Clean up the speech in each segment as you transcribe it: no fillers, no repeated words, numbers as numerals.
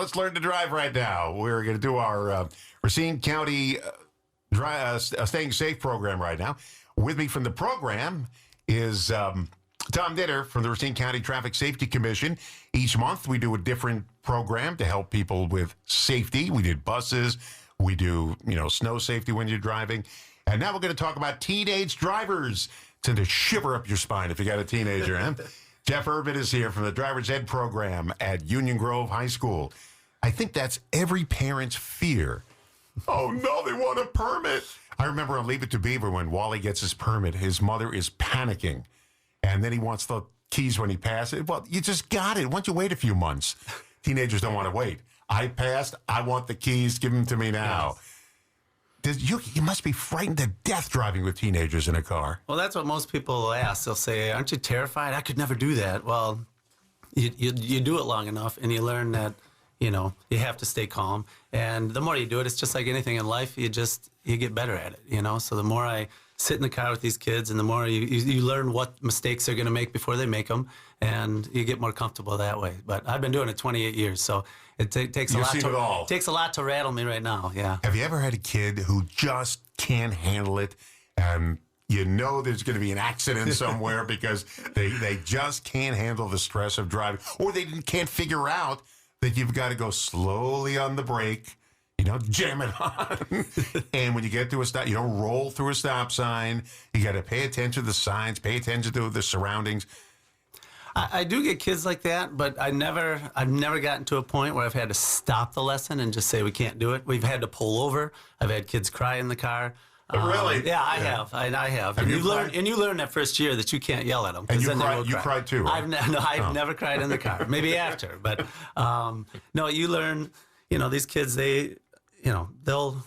Let's learn to drive right now. We're going to do our Racine County Staying Safe program right now. With me from the program is Tom Ditter from the Racine County Traffic Safety Commission. Each month we do a different program to help people with safety. We did buses. We do, snow safety when you're driving. And now we're going to talk about teenage drivers. It's going to shiver up your spine if you got a teenager, huh? Jeff Urban is here from the Driver's Ed program at Union Grove High School. I think that's every parent's fear. Oh, no, they want a permit. I remember on Leave It to Beaver when Wally gets his permit, his mother is panicking. And then he wants the keys when he passes. Well, you just got it. Why don't you wait a few months? Teenagers don't want to wait. I passed. I want the keys. Give them to me now. Yes. You must be frightened to death driving with teenagers in a car. Well, that's what most people ask. They'll say, aren't you terrified? I could never do that. Well, you do it long enough, and you learn that, you have to stay calm. And the more you do it, it's just like anything in life. You get better at it, So the more I sit in the car with these kids, and the more you learn what mistakes they're going to make before they make them, and you get more comfortable that way. But I've been doing it 28 years, so it takes a lot. Takes a lot to rattle me right now. Yeah. Have you ever had a kid who just can't handle it, and there's going to be an accident somewhere because they just can't handle the stress of driving, or they can't figure out that you've got to go slowly on the brake, jam it on. And when you get to a stop, you don't roll through a stop sign. You got to pay attention to the signs, pay attention to the surroundings. I do get kids like that, but I've never gotten to a point where I've had to stop the lesson and just say we can't do it. We've had to pull over. I've had kids cry in the car. Really? Yeah, I have. I have. And you learn that first year that you can't yell at them. And you cried too, right? I've never cried in the car. Maybe after, but no, you learn. These kids, they'll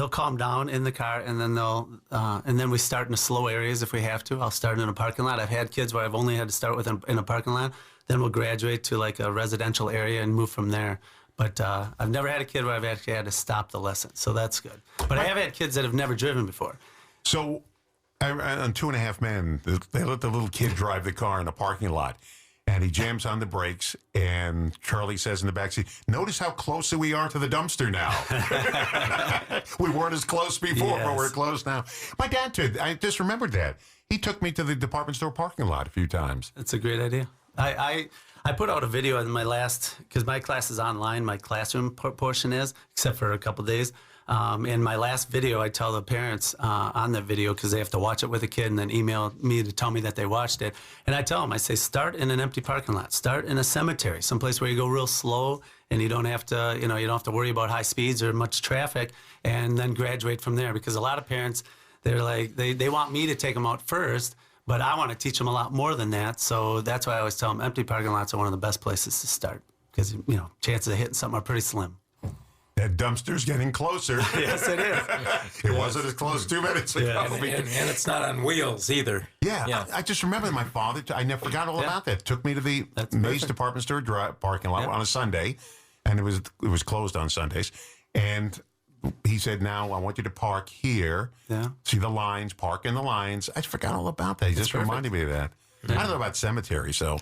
calm down in the car, and then we start in the slow areas if we have to. I'll start in a parking lot. I've had kids where I've only had to start with in a parking lot. Then we'll graduate to like a residential area and move from there. But I've never had a kid where I've actually had to stop the lesson, so that's good. But I have had kids that have never driven before. So on 2.5 Men, they let the little kid drive the car in a parking lot, and he jams on the brakes, and Charlie says in the backseat, "Notice how close we are to the dumpster now." We weren't as close before, but we're close now. My dad did. I just remembered that. He took me to the department store parking lot a few times. That's a great idea. I put out a video in my because my class is online, my classroom portion is, except for a couple days. In my last video, I tell the parents on the video, because they have to watch it with a kid and then email me to tell me that they watched it. And I tell them, I say, start in an empty parking lot. Start in a cemetery, someplace where you go real slow and you don't have to, you don't have to worry about high speeds or much traffic, and then graduate from there. Because a lot of parents, they're like, they want me to take them out first, but I want to teach them a lot more than that. So that's why I always tell them empty parking lots are one of the best places to start, because, chances of hitting something are pretty slim. That dumpster's getting closer. Yes, it is. It wasn't as close 2 minutes ago. Yeah, and it's not on wheels either. Yeah. I just remember my father, I never forgot all about that. Took me to the Mace department store parking lot on a Sunday, and it was closed on Sundays. And he said, "Now I want you to park here. Yeah. See the lines, park in the lines." I forgot all about that. He just reminded me of that. I don't know about cemetery, so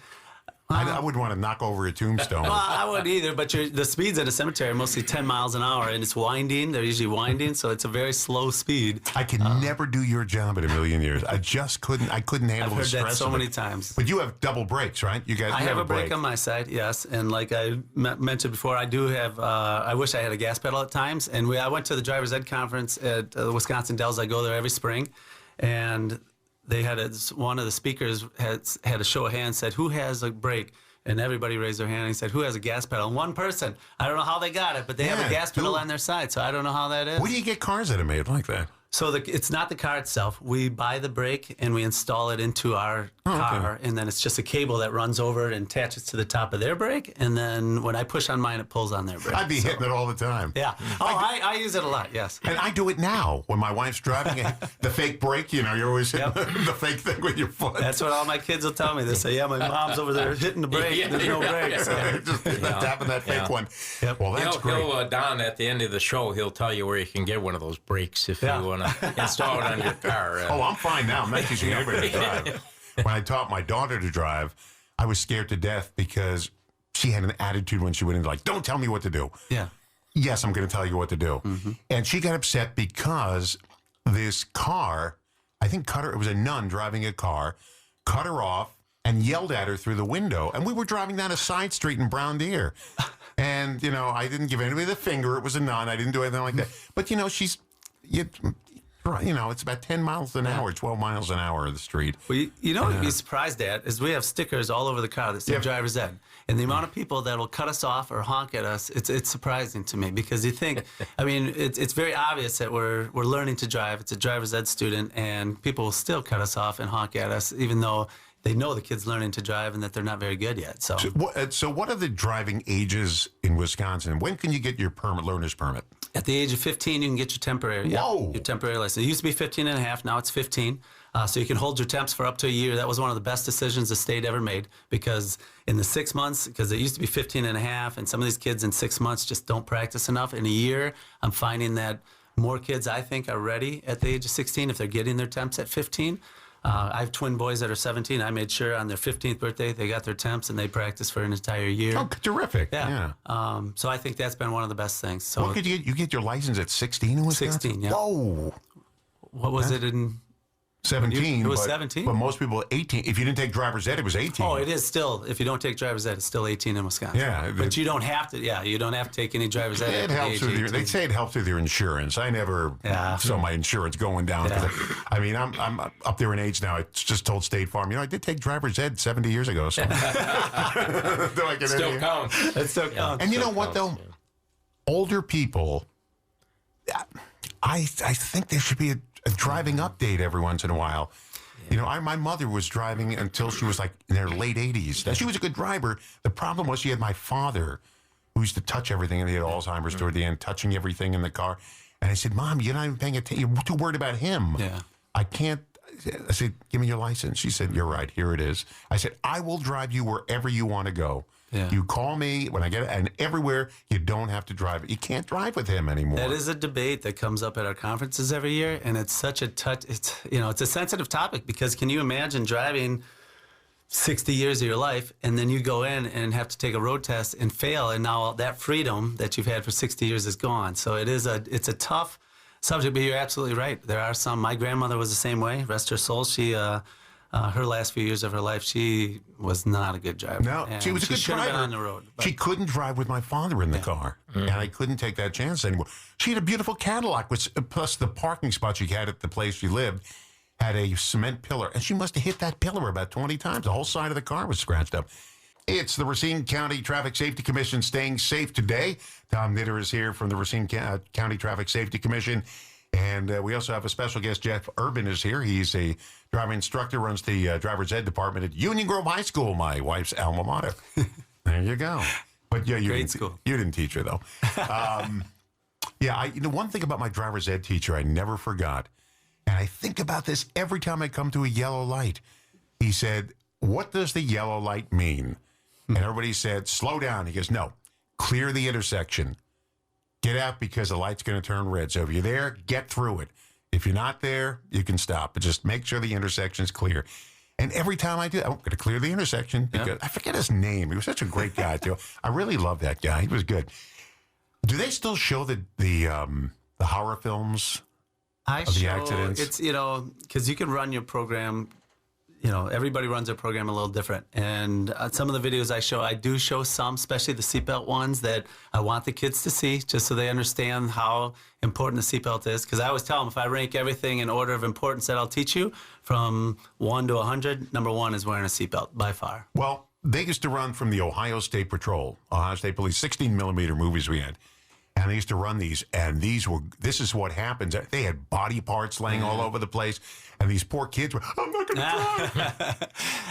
I wouldn't want to knock over a tombstone. Well, I wouldn't either, but the speeds at a cemetery are mostly 10 miles an hour, and it's winding. They're usually winding, so it's a very slow speed. I could never do your job in a million years. I just couldn't. I couldn't handle the stress. I've heard that so many times. But you have double brakes, right? I have a brake on my side, yes. And like I mentioned before, I do have. I wish I had a gas pedal at times. And I went to the Driver's Ed conference at Wisconsin Dells. I go there every spring, and they had one of the speakers had a show of hands, said, "Who has a brake?" And everybody raised their hand and he said, "Who has a gas pedal?" And one person, I don't know how they got it, but they have a gas pedal on their side, so I don't know how that is. Where do you get cars that are made like that? So it's not the car itself. We buy the brake and we install it into our car, and then it's just a cable that runs over it and attaches to the top of their brake, and then when I push on mine, it pulls on their brake. I'd be hitting it all the time. Yeah. I use it a lot, yes. And I do it now. When my wife's driving the fake brake, you're always hitting the fake thing with your foot. That's what all my kids will tell me. They say, "Yeah, my mom's over there hitting the brake. There's no brake." So. Just tapping that fake one. Yep. Well, that's great. Don, at the end of the show, he'll tell you where you can get one of those brakes if you want to install it on your car. Oh, I'm fine now. I'm not teaching anybody to drive. When I taught my daughter to drive, I was scared to death because she had an attitude when she went in, like, don't tell me what to do. Yeah. Yes, I'm going to tell you what to do. And she got upset because this car, I think cut her, it was a nun driving a car, cut her off and yelled at her through the window. And we were driving down a side street in Brown Deer. And, you know, I didn't give anybody the finger. It was a nun. I didn't do anything like that. But, you know, you know, it's about 10 miles an hour, 12 miles an hour of the street. Well, you know what you'd be surprised at is we have stickers all over the car that say driver's ed. And the amount of people that will cut us off or honk at us, it's surprising to me because you think, I mean, it's very obvious that we're learning to drive. It's a driver's ed student, and people will still cut us off and honk at us, even though they know the kid's learning to drive and that they're not very good yet. So what are the driving ages in Wisconsin? When can you get your learner's permit? At the age of 15, you can get your temporary. Whoa. Your temporary license. It used to be 15 and a half. Now it's 15. So you can hold your temps for up to a year. That was one of the best decisions the state ever made because in the 6 months, because it used to be 15 and a half, and some of these kids in 6 months just don't practice enough. In a year, I'm finding that more kids, I think, are ready at the age of 16 if they're getting their temps at 15. I have twin boys that are 17. I made sure on their 15th birthday they got their temps and they practiced for an entire year. Oh, terrific. Yeah. So I think that's been one of the best things. So what could you get? You get your license at 16 in Wisconsin? 16, yeah. Whoa. What was it in? 17. It was but, 17? But most people 18. If you didn't take driver's ed, it was 18. Oh, it is still. If you don't take driver's ed, it's still 18 in Wisconsin. Yeah, but you don't have to. Yeah, you don't have to take any driver's ed. It helps with your. They say it helps with your insurance. I never saw my insurance going down. Yeah. I mean, I'm up there in age now. I just told State Farm, you know, I did take driver's ed 70 years ago. So Still counts. It still counts. And you know what though? Older people, I think there should be a driving update every once in a while. You know, my mother was driving until she was like in her late 80s. Now, she was a good driver. The problem was she had my father who used to touch everything, and he had Alzheimer's toward the end, touching everything in the car. And I said, Mom, you're not even paying attention. You're too worried about him. Yeah. I can't. I said, give me your license. She said, you're right. Here it is. I said, I will drive you wherever you want to go. Yeah. You call me when I get it, and everywhere you don't have to drive. You can't drive with him anymore. That is a debate that comes up at our conferences every year, and it's such a it's a sensitive topic because can you imagine driving 60 years of your life and then you go in and have to take a road test and fail, and now that freedom that you've had for 60 years is gone. So it's a tough subject, but you're absolutely right. There are some. My grandmother was the same way. Rest her soul. She her last few years of her life, she was not a good driver. No, she was a good should've driver. been on the road. But She couldn't drive with my father in the car, and I couldn't take that chance anymore. She had a beautiful Cadillac, which plus the parking spot she had at the place she lived had a cement pillar, and she must have hit that pillar about 20 times. The whole side of the car was scratched up. It's the Racine County Traffic Safety Commission staying safe today. Tom Knitter is here from the Racine County Traffic Safety Commission. And we also have a special guest. Jeff Urban is here. He's a driving instructor, runs the driver's ed department at Union Grove High School, my wife's alma mater. There you go. But yeah, Great school. You didn't teach her, though. One thing about my driver's ed teacher I never forgot, and I think about this every time I come to a yellow light. He said, what does the yellow light mean? And everybody said, slow down. He goes, no, clear the intersection. Get out because the light's going to turn red. So if you're there, get through it. If you're not there, you can stop. But just make sure the intersection's clear. And every time I do, I'm going to clear the intersection because I forget his name. He was such a great guy, too. I really love that guy. He was good. Do they still show the horror films of the accidents? It's, because you can run your program. Everybody runs their program a little different. And some of the videos I do show some, especially the seatbelt ones that I want the kids to see just so they understand how important the seatbelt is. Because I always tell them if I rank everything in order of importance that I'll teach you from 1 to 100, number 1 is wearing a seatbelt by far. Well, they used to run from the Ohio State Patrol, Ohio State Police, 16 millimeter movies we had. And they used to run these, and this is what happens. They had body parts laying all over the place, and these poor kids were, I'm not going to drive.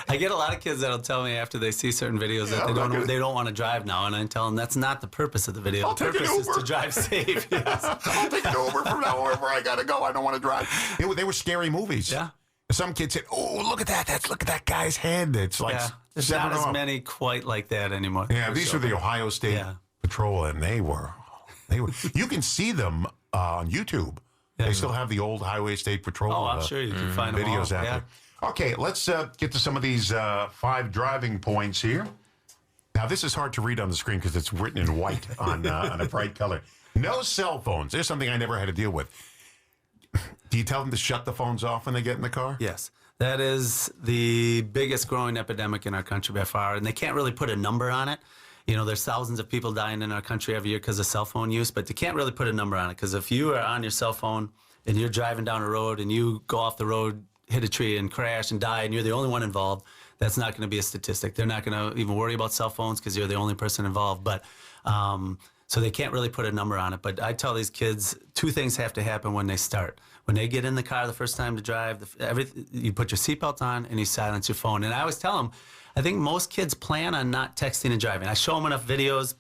I get a lot of kids that'll tell me after they see certain videos that they don't want to drive now, and I tell them that's not the purpose of the video. The purpose is to drive safe. Yes. I'll take an Uber from now wherever I got to go. I don't want to drive. They were scary movies. Yeah. Some kids said, "Oh, look at that! Look at that guy's head. It's like there's not as many quite like that anymore." Yeah, these are the Ohio State Patrol, and they were. You can see them on YouTube. Yeah, they still have the old Highway State Patrol. Oh, I'm sure you can find videos them all. out there. Okay, let's get to some of these 5 driving points here. Now, this is hard to read on the screen because it's written in white on a bright color. No cell phones. There's something I never had to deal with. Do you tell them to shut the phones off when they get in the car? Yes. That is the biggest growing epidemic in our country by far, and they can't really put a number on it. You know, there's thousands of people dying in our country every year because of cell phone use, but they can't really put a number on it because if you are on your cell phone and you're driving down a road and you go off the road, hit a tree and crash and die and you're the only one involved, that's not going to be a statistic. They're not going to even worry about cell phones because you're the only person involved. But so they can't really put a number on it. But I tell these kids 2 things have to happen when they start. When they get in the car the first time to drive, you put your seatbelt on and you silence your phone. And I always tell them, I think most kids plan on not texting and driving. I show them enough videos.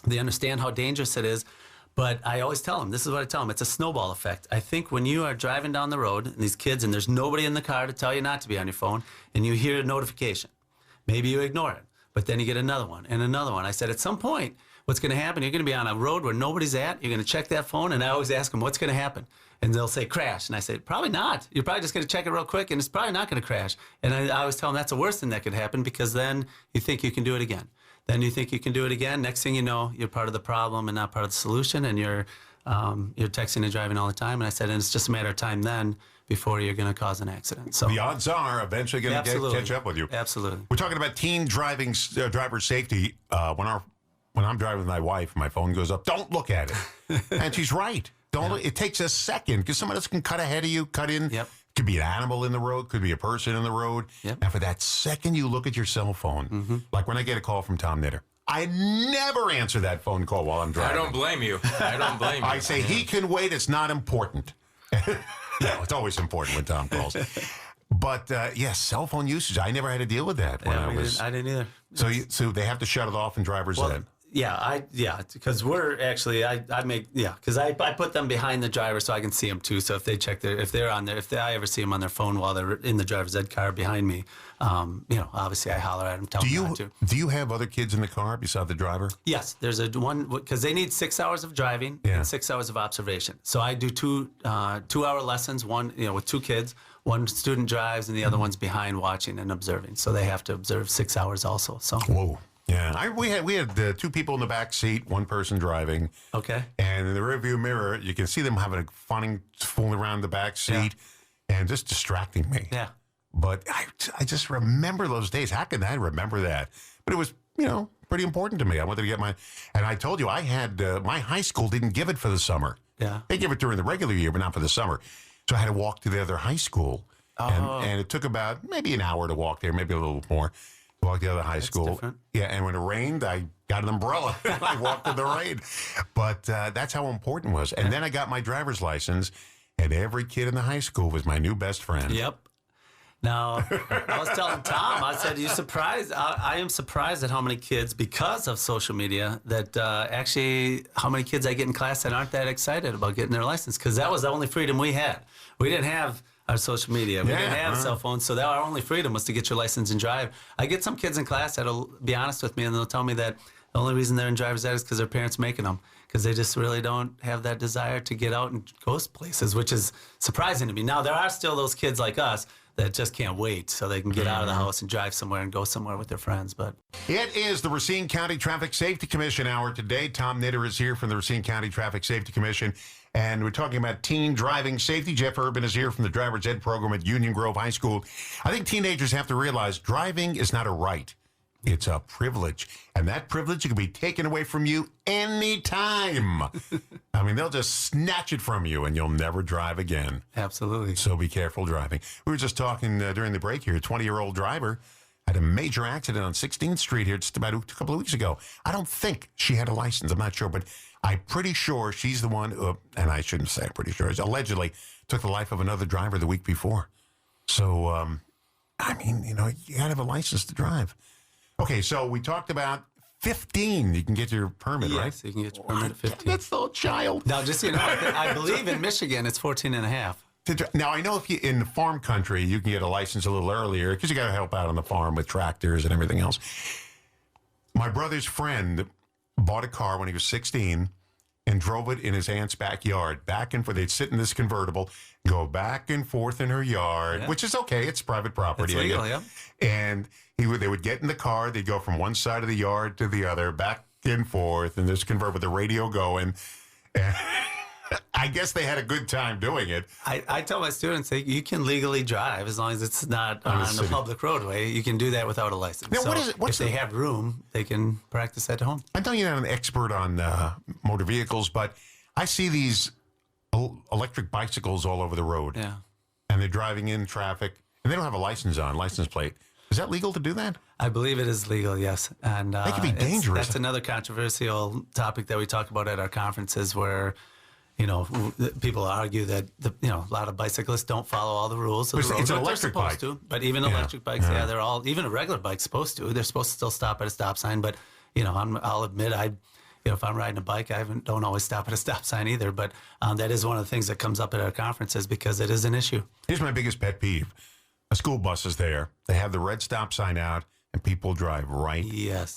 They understand how dangerous it is. But I always tell them, this is what I tell them, it's a snowball effect. I think when you are driving down the road, and these kids, and there's nobody in the car to tell you not to be on your phone, and you hear a notification, maybe you ignore it, but then you get another one and another one. I said, at some point, what's going to happen, you're going to be on a road where nobody's at, you're going to check that phone, and I always ask them, what's going to happen? And they'll say, crash. And I say, probably not. You're probably just going to check it real quick, and it's probably not going to crash. And I always tell them that's the worst thing that could happen because then you think you can do it again. Then you think you can do it again. Next thing you know, you're part of the problem and not part of the solution, and you're texting and driving all the time. And I said, and it's just a matter of time then before you're going to cause an accident. So the odds are eventually going to catch up with you. Absolutely. We're talking about teen driving, driver safety. When I'm driving with my wife, my phone goes up. Don't look at it, and she's right. Don't. It takes a second because someone else can cut ahead of you, cut in. Yep. Could be an animal in the road, could be a person in the road. Yep. And for that second you look at your cell phone, like when I get a call from Tom Knitter, I never answer that phone call while I'm driving. I don't blame you. I say, he can wait, it's not important. No, it's always important when Tom calls. But, yes, cell phone usage, I never had to deal with that when I was... I didn't either. So they have to shut it off in driver's ed? Because we're actually because I put them behind the driver so I can see them too. So if they check if I ever see them on their phone while they're in the driver's ed car behind me, obviously I holler at them, tell them not to. Do you have other kids in the car besides the driver? Yes, there's one because they need 6 hours of driving and 6 hours of observation. So I do 2-hour lessons. One with 2 kids. One student drives and the other one's behind watching and observing. So they have to observe 6 hours also. So whoa. Yeah, we had 2 people in the back seat, 1 person driving. Okay. And in the rearview mirror, you can see them having fun, fooling around the back seat and just distracting me. Yeah. But I just remember those days. How can I remember that? But it was, pretty important to me. I wanted to get and I told you I had, my high school didn't give it for the summer. Yeah. They give it during the regular year, but not for the summer. So I had to walk to the other high school. And it took about maybe an hour to walk there, maybe a little more. Walked to the other high school. Different. Yeah, and when it rained, I got an umbrella. I walked in the rain. But that's how important it was. And then I got my driver's license, and every kid in the high school was my new best friend. Yep. Now, I was telling Tom, I said, you surprised? I am surprised at how many kids, because of social media, that actually how many kids I get in class that aren't that excited about getting their license, because that was the only freedom we had. We didn't have our social media. We didn't have cell phones, so our only freedom was to get your license and drive. I get some kids in class that'll be honest with me, and they'll tell me that the only reason they're in driver's ed is because their parents making them, because they just really don't have that desire to get out and go places, which is surprising to me. Now, there are still those kids like us that just can't wait so they can get out of the house and drive somewhere and go somewhere with their friends. But it is the Racine County Traffic Safety Commission hour today. Tom Knitter is here from the Racine County Traffic Safety Commission, and we're talking about teen driving safety. Jeff Urban is here from the driver's ed program at Union Grove High School. I think teenagers have to realize driving is not a right. It's a privilege, and that privilege can be taken away from you anytime. I mean, they'll just snatch it from you, and you'll never drive again. absolutely. So be careful driving. We were just talking during the break here. A 20-year-old driver had a major accident on 16th Street here just about a couple of weeks ago. I don't think she had a license. I'm not sure, but I'm pretty sure she's the one who, and I shouldn't say I'm pretty sure, allegedly took the life of another driver the week before. So, I mean, you got to have a license to drive. Okay, so we talked about 15. You can get your permit, right? Yes, you can get your permit at 15. That's still a child. Now, just so you know, I believe in Michigan it's 14 and a half. Now, I know if you in the farm country, you can get a license a little earlier because you got to help out on the farm with tractors and everything else. My brother's friend bought a car when he was 16, and drove it in his aunt's backyard, back and forth. They'd sit in this convertible, go back and forth in her yard, which is okay. It's private property. It's legal, yeah. And they would get in the car. They'd go from one side of the yard to the other, back and forth, and this convert with the radio going. And I guess they had a good time doing it. I tell my students that you can legally drive as long as it's not on the public roadway. You can do that without a license. Now, so what is it? if they have room, they can practice at home. I know you're not an expert on motor vehicles, but I see these electric bicycles all over the road. Yeah. And they're driving in traffic, and they don't have a license plate. Is that legal to do that? I believe it is legal, yes. And That could be dangerous. That's another controversial topic that we talk about at our conferences where, you know, people argue that, a lot of bicyclists don't follow all the rules of the road. It's an but they're electric supposed bike. to. But even electric bikes, they're all, even a regular bike's supposed to. They're supposed to still stop at a stop sign. But, I'll admit, if I'm riding a bike, I don't always stop at a stop sign either. But that is one of the things that comes up at our conferences because it is an issue. Here's my biggest pet peeve. A school bus is there. They have the red stop sign out, and people drive right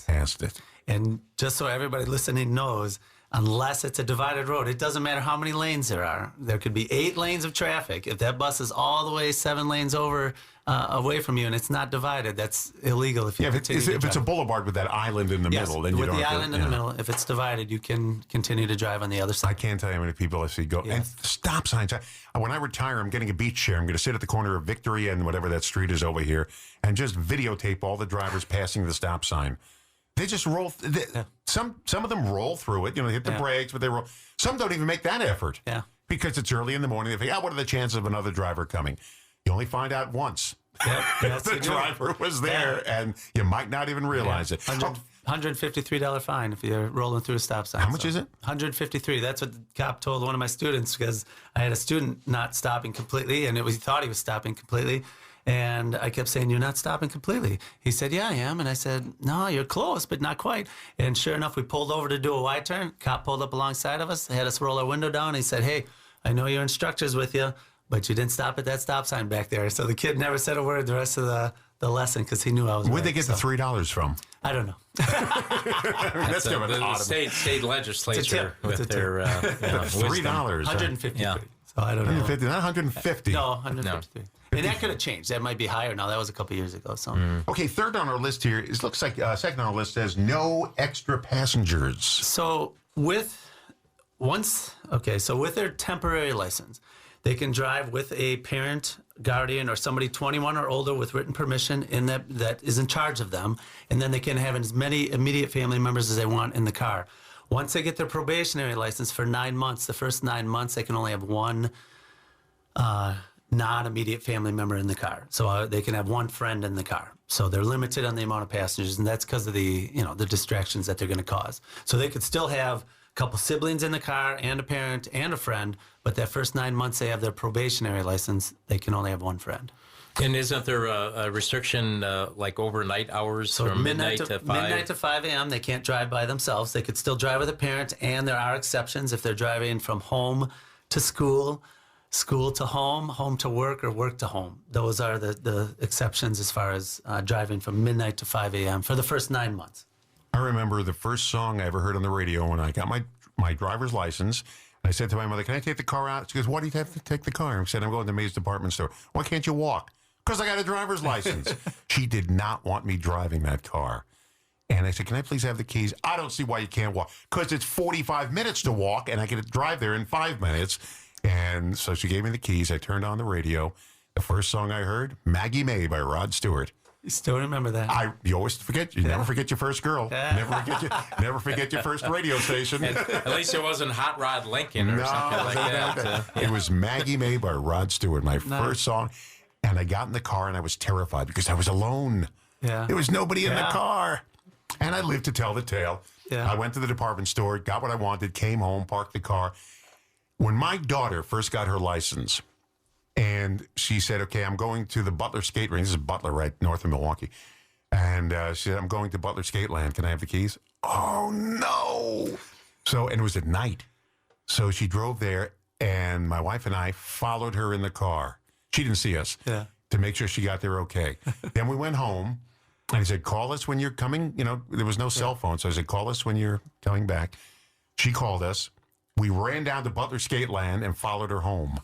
past it. And just so everybody listening knows, unless it's a divided road, it doesn't matter how many lanes there are. There could be 8 lanes of traffic. If that bus is all the way 7 lanes away from you and it's not divided, that's illegal. If it's a boulevard with that island in the middle, then you don't with the have island in the middle. If it's divided, you can continue to drive on the other side. I can't tell you how many people I see go. And stop signs. When I retire, I'm getting a beach chair. I'm going to sit at the corner of Victory and whatever that street is over here and just videotape all the drivers passing the stop sign. They just roll. Some of them roll through it. Hit the brakes, but they roll. Some don't even make that effort. Yeah. Because it's early in the morning. They think, what are the chances of another driver coming? You only find out once. Yep, the driver was there, and you might not even realize it. $153 fine if you're rolling through a stop sign. How much is it? $153. That's what the cop told one of my students because I had a student not stopping completely, and he thought he was stopping completely. And I kept saying, "You're not stopping completely." He said, "Yeah, I am." And I said, "No, you're close, but not quite." And sure enough, we pulled over to do a wide turn. Cop pulled up alongside of us, had us roll our window down. He said, "Hey, I know your instructor's with you, but you didn't stop at that stop sign back there." So the kid never said a word the rest of the lesson because he knew I was Where'd right. they get the $3 from? I don't know. That's the state legislature with their $3. 153. Yeah. So I don't know. 150, not 150. No, 153. And that could have changed. That might be higher now. That was a couple years ago. So Okay, third on our list here. It looks like second on our list says no extra passengers. So with their temporary license, they can drive with a parent, guardian, or somebody 21 or older with written permission that is in charge of them, and then they can have as many immediate family members as they want in the car. Once they get their probationary license for 9 months, the first 9 months they can only have one non-immediate family member in the car. So they can have one friend in the car. So they're limited on the amount of passengers, and that's because of the distractions that they're going to cause. So they could still have a couple siblings in the car and a parent and a friend, but that first 9 months they have their probationary license, they can only have one friend. And isn't there a restriction like overnight hours from midnight to 5? Midnight to 5 a.m. They can't drive by themselves. They could still drive with a parent, and there are exceptions if they're driving from home to school, school to home, home to work, or work to home. Those are the exceptions as far as driving from midnight to 5 a.m. for the first 9 months. I remember the first song I ever heard on the radio when I got my driver's license. And I said to my mother, "Can I take the car out?" She goes, "Why do you have to take the car?" I said, "I'm going to May's department store." "Why can't you walk?" "Because I got a driver's license." She did not want me driving that car. And I said, "Can I please have the keys?" "I don't see why you can't walk." "Because it's 45 minutes to walk, and I can drive there in 5 minutes." And so she gave me the keys. I turned on the radio. The first song I heard, Maggie May by Rod Stewart. You still remember that? You always forget. You never forget your first girl. Never forget your first radio station. At least it wasn't Hot Rod Lincoln or something like that. It was Maggie May by Rod Stewart, my first song. And I got in the car and I was terrified because I was alone. Yeah. There was nobody in the car. And I lived to tell the tale. Yeah. I went to the department store, got what I wanted, came home, parked the car. When my daughter first got her license, and she said, "Okay, I'm going to the Butler Skate Range." This is Butler, right north of Milwaukee. And she said, "I'm going to Butler Skate Land. Can I have the keys?" "Oh, no." And it was at night. So she drove there, and my wife and I followed her in the car. She didn't see us to make sure she got there okay. Then we went home, and I said, "Call us when you're coming." There was no cell phone. So I said, "Call us when you're coming back." She called us. we ran down to Butler Skate Land and followed her home.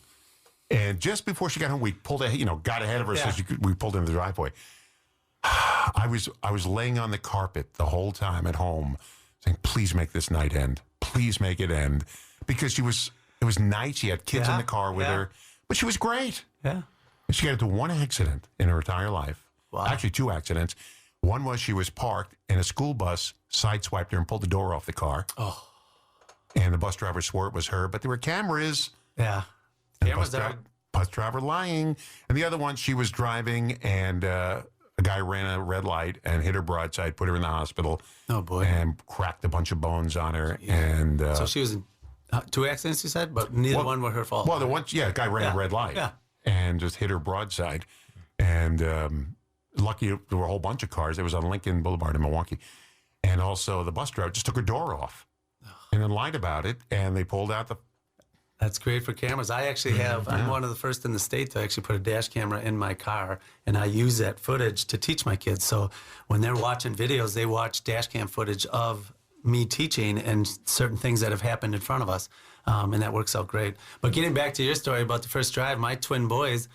And just before she got home, we pulled ahead, got ahead of her so we pulled into the driveway. I was laying on the carpet the whole time at home saying, please make this night end. Please make it end. Because it was night. She had kids in the car with her. But she was great. Yeah. She got into one accident in her entire life. Wow. Actually, two accidents. One was she was parked and a school bus sideswiped her and pulled the door off the car. Oh. And the bus driver swore it was her. But there were cameras. Yeah. And Cameras are. bus driver lying. And the other one, she was driving and a guy ran a red light and hit her broadside, put her in the hospital. Oh, boy. And cracked a bunch of bones on her. And So she was in two accidents, you said, but neither one were her fault. well, the one, a guy ran a red light and just hit her broadside. And lucky there were a whole bunch of cars. It was on Lincoln Boulevard in Milwaukee. And also the bus driver just took her door off and then lied about it. And they pulled out the. That's great for cameras. I actually have, I'm one of the first in the state to actually put a dash camera in my car, and I use that footage to teach my kids. So when they're watching videos, they watch dash cam footage of me teaching and certain things that have happened in front of us, and that works out great. But getting back to your story about the first drive, my twin boys,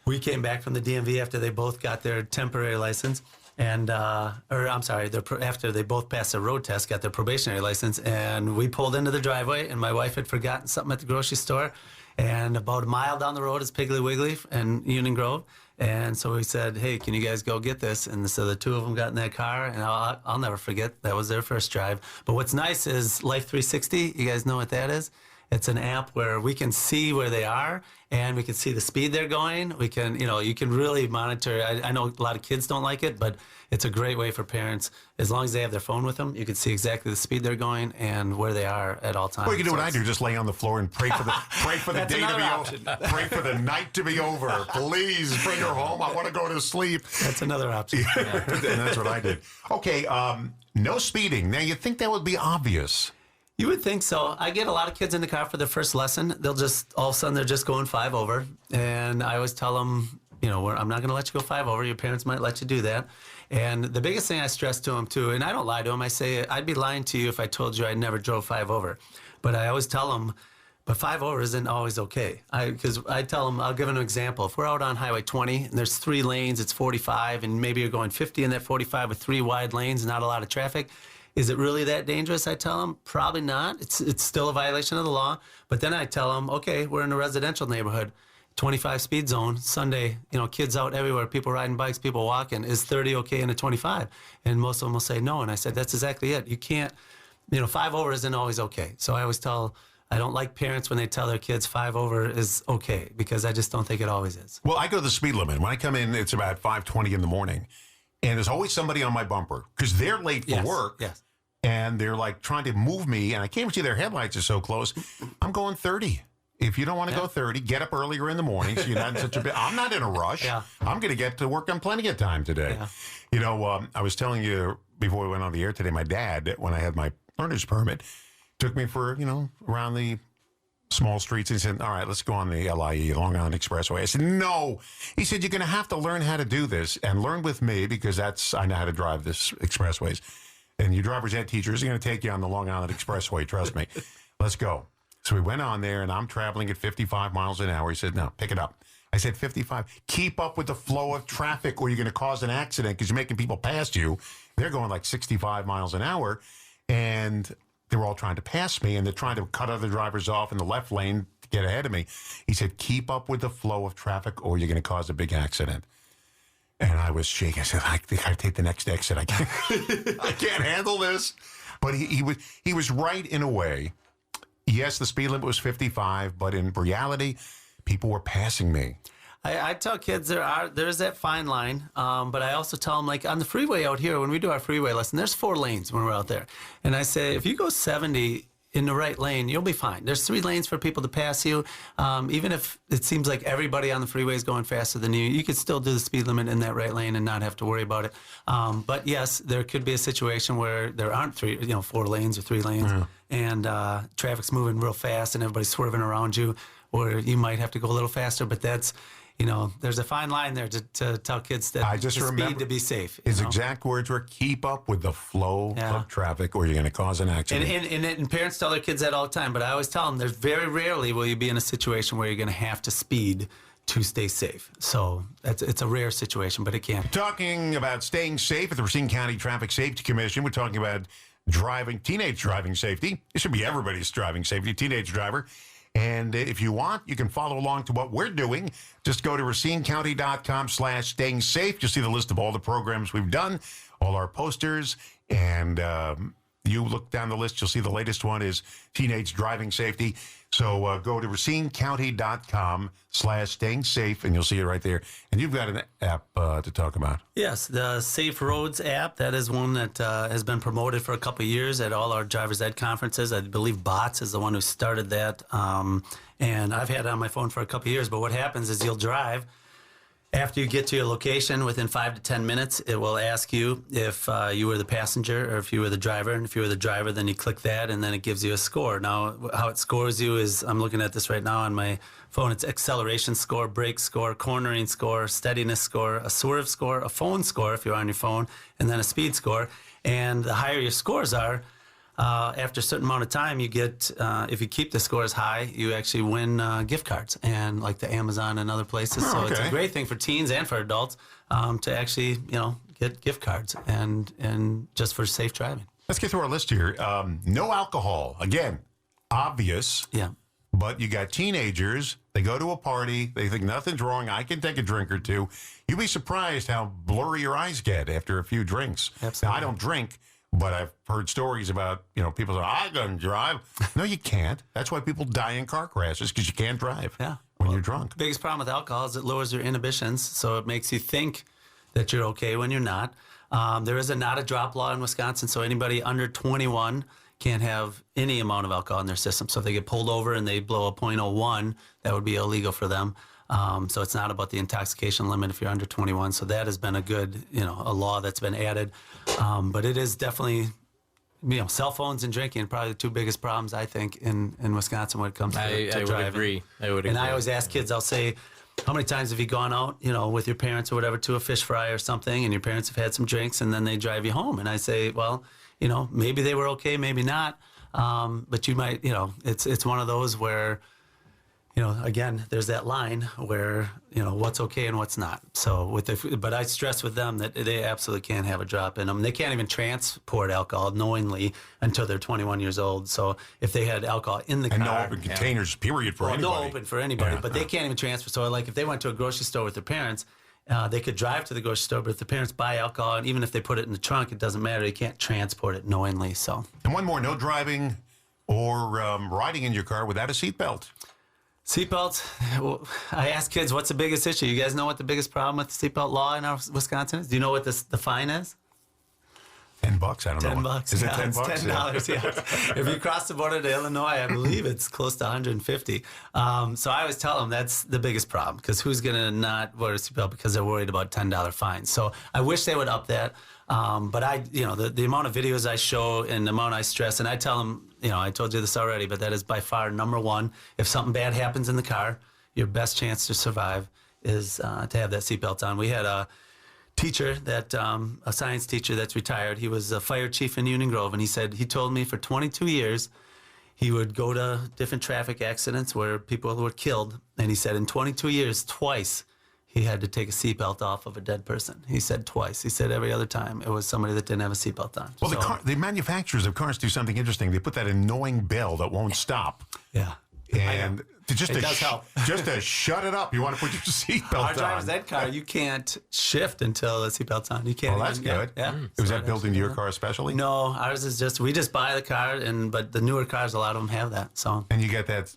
we came back from the DMV after they both got their temporary license. And, after they both passed their road test, got their probationary license, and we pulled into the driveway, and my wife had forgotten something at the grocery store, and about a mile down the road is Piggly Wiggly and Union Grove, and so we said, hey, can you guys go get this? And so the two of them got in that car, and I'll never forget, that was their first drive. But what's nice is Life 360, you guys know what that is? It's an app where we can see where they are and we can see the speed they're going. We can, you can really monitor. I know a lot of kids don't like it, but it's a great way for parents. As long as they have their phone with them, you can see exactly the speed they're going and where they are at all times. Well, you can do what I do, just lay on the floor and pray for the That's day to another be option. over. Pray for the night to be over. Please bring her home. I want to go to sleep. That's another option. And that's what I did. Okay, no speeding. Now, you'd think that would be obvious. You would think so. I get a lot of kids in the car for their first lesson. They'll just, all of a sudden, they're just going 5 over. And I always tell them, I'm not going to let you go 5 over. Your parents might let you do that. And the biggest thing I stress to them, too, and I don't lie to them. I say, I'd be lying to you if I told you I never drove 5 over. But I always tell them, but 5 over isn't always okay. Because I tell them, I'll give an example. If we're out on Highway 20 and there's 3 lanes, it's 45, and maybe you're going 50 in that 45 with 3 wide lanes, not a lot of traffic. Is it really that dangerous? I tell them, probably not. It's still a violation of the law. But then I tell them, okay, we're in a residential neighborhood, 25 speed zone, Sunday, kids out everywhere, people riding bikes, people walking. Is 30 okay in a 25? And most of them will say no. And I said, that's exactly it. You can't, 5 over isn't always okay. So I always tell, I don't like parents when they tell their kids 5 over is okay, because I just don't think it always is. Well, I go the speed limit. When I come in, it's about 5:20 in the morning. And there's always somebody on my bumper because they're late for work. Yes. And they're like trying to move me, and I can't even see their headlights are so close. I'm going 30. If you don't want to go 30, get up earlier in the morning so you're not in such a bit. I'm not in a rush. Yeah. I'm going to get to work on plenty of time today. Yeah. I was telling you before we went on the air today, my dad, when I had my learner's permit, took me for, around the small streets and he said, all right, let's go on the LIE, Long Island Expressway. I said, no. He said, you're going to have to learn how to do this and learn with me because I know how to drive this expressways. And your driver's ed teachers are going to take you on the Long Island Expressway. Trust me. Let's go. So we went on there, and I'm traveling at 55 miles an hour. He said, no, pick it up. I said, 55. Keep up with the flow of traffic or you're going to cause an accident because you're making people pass you. They're going like 65 miles an hour, and they were all trying to pass me, and they're trying to cut other drivers off in the left lane to get ahead of me. He said, keep up with the flow of traffic or you're going to cause a big accident. And I was shaking. I said, I think I take the next exit. I can't handle this. But he was right in a way. Yes, the speed limit was 55, but in reality, people were passing me. I tell kids there's that fine line, but I also tell them, like on the freeway out here, when we do our freeway lesson, there's 4 lanes when we're out there. And I say, if you go 70 in the right lane, you'll be fine. There's 3 lanes for people to pass you. Even if it seems like everybody on the freeway is going faster than you, you could still do the speed limit in that right lane and not have to worry about it. But yes, there could be a situation where there aren't 4 lanes or 3 lanes, and traffic's moving real fast and everybody's swerving around you, or you might have to go a little faster. But that's, there's a fine line there to tell kids that I just to remember speed to be safe. His exact words were, keep up with the flow of traffic or you're going to cause an accident. And parents tell their kids that all the time, but I always tell them there's very rarely will you be in a situation where you're going to have to speed to stay safe. So it's a rare situation, but it can. Talking about staying safe at the Racine County Traffic Safety Commission, we're talking about teenage driving safety. It should be everybody's driving safety, teenage driver. And if you want, you can follow along to what we're doing. Just go to racinecounty.com/staying safe. You'll see the list of all the programs we've done, all our posters, and you look down the list, you'll see the latest one is teenage driving safety. So go to racinecounty.com/staying safe, and you'll see it right there. And you've got an app to talk about. Yes, the Safe Roads app. That is one that has been promoted for a couple of years at all our driver's ed conferences. I believe Bots is the one who started that. And I've had it on my phone for a couple of years. But what happens is you'll drive. After you get to your location, within 5 to 10 minutes, it will ask you if you were the passenger or if you were the driver. And if you were the driver, then you click that, and then it gives you a score. Now, how it scores you is, I'm looking at this right now on my phone. It's acceleration score, brake score, cornering score, steadiness score, a swerve score, a phone score if you're on your phone, and then a speed score. And the higher your scores are, after a certain amount of time, you get, if you keep the scores high, you actually win gift cards, and like the Amazon and other places. So it's a great thing for teens and for adults to actually, get gift cards and just for safe driving. Let's get through our list here. No alcohol. Again, obvious. Yeah. But you got teenagers. They go to a party. They think nothing's wrong. I can take a drink or two. You'd be surprised how blurry your eyes get after a few drinks. Absolutely. Now, I don't drink. But I've heard stories about, people say, I can drive. No, you can't. That's why people die in car crashes, because you can't drive when you're drunk. The biggest problem with alcohol is it lowers your inhibitions, so it makes you think that you're okay when you're not. There is not a drop law in Wisconsin, so anybody under 21 can't have any amount of alcohol in their system. So if they get pulled over and they blow a .01, that would be illegal for them. So it's not about the intoxication limit if you're under 21. So that has been a good, a law that's been added. But it is definitely, cell phones and drinking are probably the two biggest problems, I think, in Wisconsin when it comes to driving. I would agree. And I always ask kids, I'll say, how many times have you gone out, with your parents or whatever to a fish fry or something, and your parents have had some drinks and then they drive you home? And I say, well, maybe they were okay, maybe not. But you might, it's one of those where, again, there's that line where, what's okay and what's not. So but I stress with them that they absolutely can't have a drop in them. They can't even transport alcohol knowingly until they're 21 years old. So if they had alcohol in the car. And no open containers, period, for anybody. No open for anybody, but they can't even transfer. So like if they went to a grocery store with their parents, they could drive to the grocery store, but if the parents buy alcohol, and even if they put it in the trunk, it doesn't matter. They can't transport it knowingly. So. And one more, no driving or riding in your car without a seatbelt. Seatbelts, I ask kids, what's the biggest issue? You guys know what the biggest problem with the seatbelt law in Wisconsin is? Do you know what the fine is? $10, I don't know. $10. Is it $10? $10, yeah. If you cross the border to Illinois, I believe it's close to $150. So I always tell them that's the biggest problem, because who's going to not wear a seatbelt because they're worried about $10 fines? So I wish they would up that. But the amount of videos I show and the amount I stress, and I tell them, I told you this already, but that is by far number one. If something bad happens in the car, your best chance to survive is to have that seatbelt on. We had a teacher a science teacher that's retired. He was a fire chief in Union Grove, and he told me for 22 years he would go to different traffic accidents where people were killed, and he said in 22 years, twice he had to take a seatbelt off of a dead person. He said twice. He said every other time it was somebody that didn't have a seatbelt on. Well, the manufacturers of cars do something interesting. They put that annoying bell that won't stop. Yeah. And it does help. Just to shut it up, you want to put your seatbelt on. Our driver's ed car, you can't shift until the seatbelt's on. You can't. Well, that's good. Yeah. Was that built into your car especially? No, ours is we just buy the car, but the newer cars, a lot of them have that. So. And you get that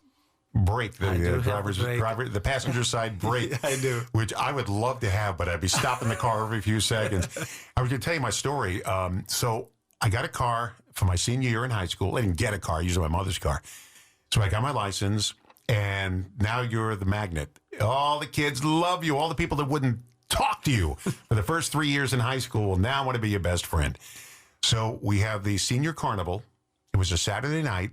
brake, the passenger side brake. I do. Which I would love to have, but I'd be stopping the car every few seconds. I was going to tell you my story. So I got a car for my senior year in high school. I didn't get a car, I used my mother's car. So I got my license, and now you're the magnet. All the kids love you. All the people that wouldn't talk to you for the first 3 years in high school will now want to be your best friend. So we have the senior carnival. It was a Saturday night.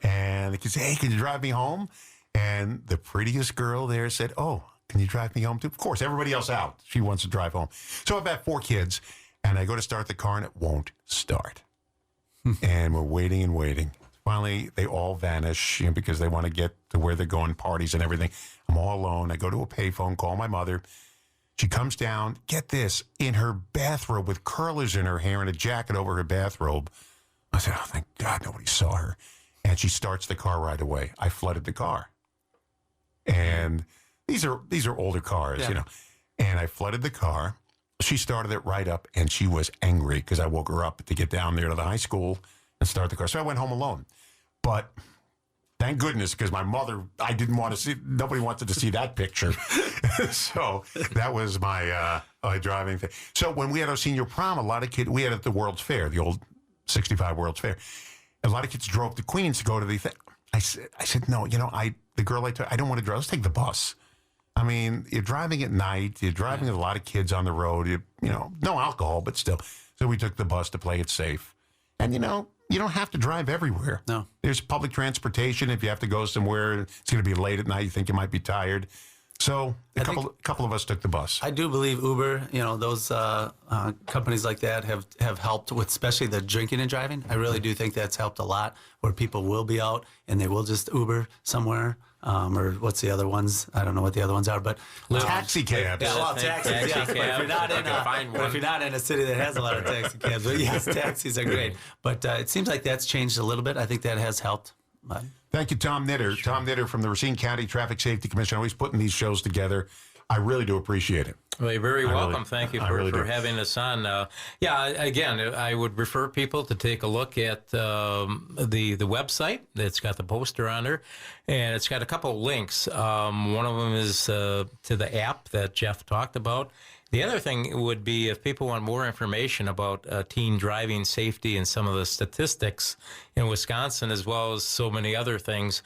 And the kid said, hey, can you drive me home? And the prettiest girl there said, oh, can you drive me home too? Of course, everybody else out. She wants to drive home. So I've got 4 kids, and I go to start the car, and it won't start. And we're waiting and waiting. Finally, they all vanish, because they want to get to where they're going, parties and everything. I'm all alone. I go to a payphone, call my mother. She comes down, get this, in her bathrobe with curlers in her hair and a jacket over her bathrobe. I said, oh, thank God nobody saw her. And she starts the car right away. I flooded the car. And these are older cars, And I flooded the car. She started it right up, and she was angry because I woke her up to get down there to the high school and start the car. So I went home alone. But thank goodness, because my mother, I didn't want to see, nobody wanted to see that picture. So that was my driving thing. So when we had our senior prom, a lot of kids, we had at the World's Fair, the old 65 World's Fair. A lot of kids drove to Queens to go to the thing. I said, no, the girl I took, I don't want to drive. Let's take the bus. I mean, you're driving at night. You're driving with a lot of kids on the road. No alcohol, but still. So we took the bus to play it safe. And, you don't have to drive everywhere. No. There's public transportation. If you have to go somewhere, it's going to be late at night. You think you might be tired. So a couple of us took the bus. I do believe Uber, those companies like that have helped with especially the drinking and driving. I really do think that's helped a lot, where people will be out and they will just Uber somewhere. Or what's the other ones? I don't know what the other ones are, but taxi cabs. Yeah, well, taxis. Yes, but if you're not in a city that has a lot of taxi cabs, but yes, taxis are great. But it seems like that's changed a little bit. I think that has helped. But thank you, Tom Knitter. Sure. Tom Knitter from the Racine County Traffic Safety Commission, always putting these shows together. I really do appreciate it. Well, you're very welcome. Thank you for having us on. Again, I would refer people to take a look at the website. It's got the poster on there, and it's got a couple of links. One of them is to the app that Jeff talked about. The other thing would be if people want more information about teen driving safety and some of the statistics in Wisconsin, as well as so many other things.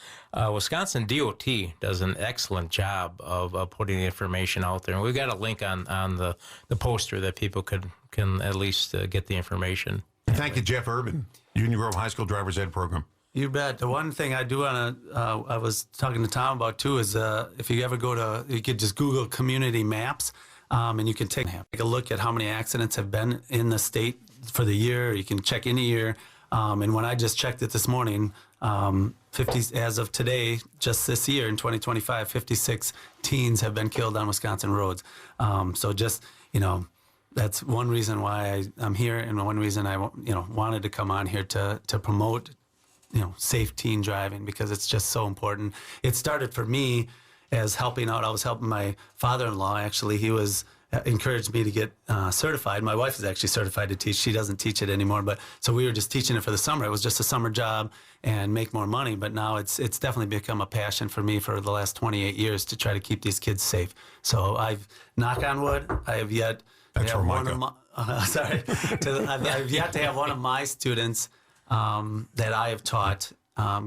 Wisconsin DOT does an excellent job of putting the information out there. And we've got a link on the poster that people can at least get the information. Thank you, Jeff Urban, Union Grove High School Driver's Ed Program. You bet. The one thing I do want to, I was talking to Tom about too, is if you ever you could just Google community maps. And you can take a look at how many accidents have been in the state for the year. You can check any year. And when I just checked it this morning, 50 as of today, just this year in 2025, 56 teens have been killed on Wisconsin roads. So just, that's one reason why I'm here, and one reason I wanted to come on here to promote safe teen driving, because it's just so important. It started for me as helping out. I was helping my father-in-law, actually. He was encouraged me to get certified. My wife is actually certified to teach. She doesn't teach it anymore, but so we were just teaching it for the summer. It was just a summer job and make more money, but now it's definitely become a passion for me for the last 28 years to try to keep these kids safe. So I've, knock on wood, I have yet That's to have where one of my, I've yet to have one of my students that I have taught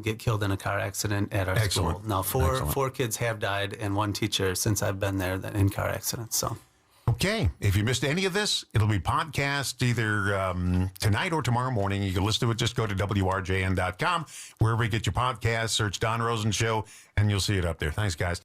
get killed in a car accident at our school. Now, four kids have died, and one teacher since I've been there in car accidents. So, okay, if you missed any of this, it'll be podcast either tonight or tomorrow morning. You can listen to it. Just go to WRJN.com. Wherever you get your podcast, search Don Rosen Show, and you'll see it up there. Thanks, guys.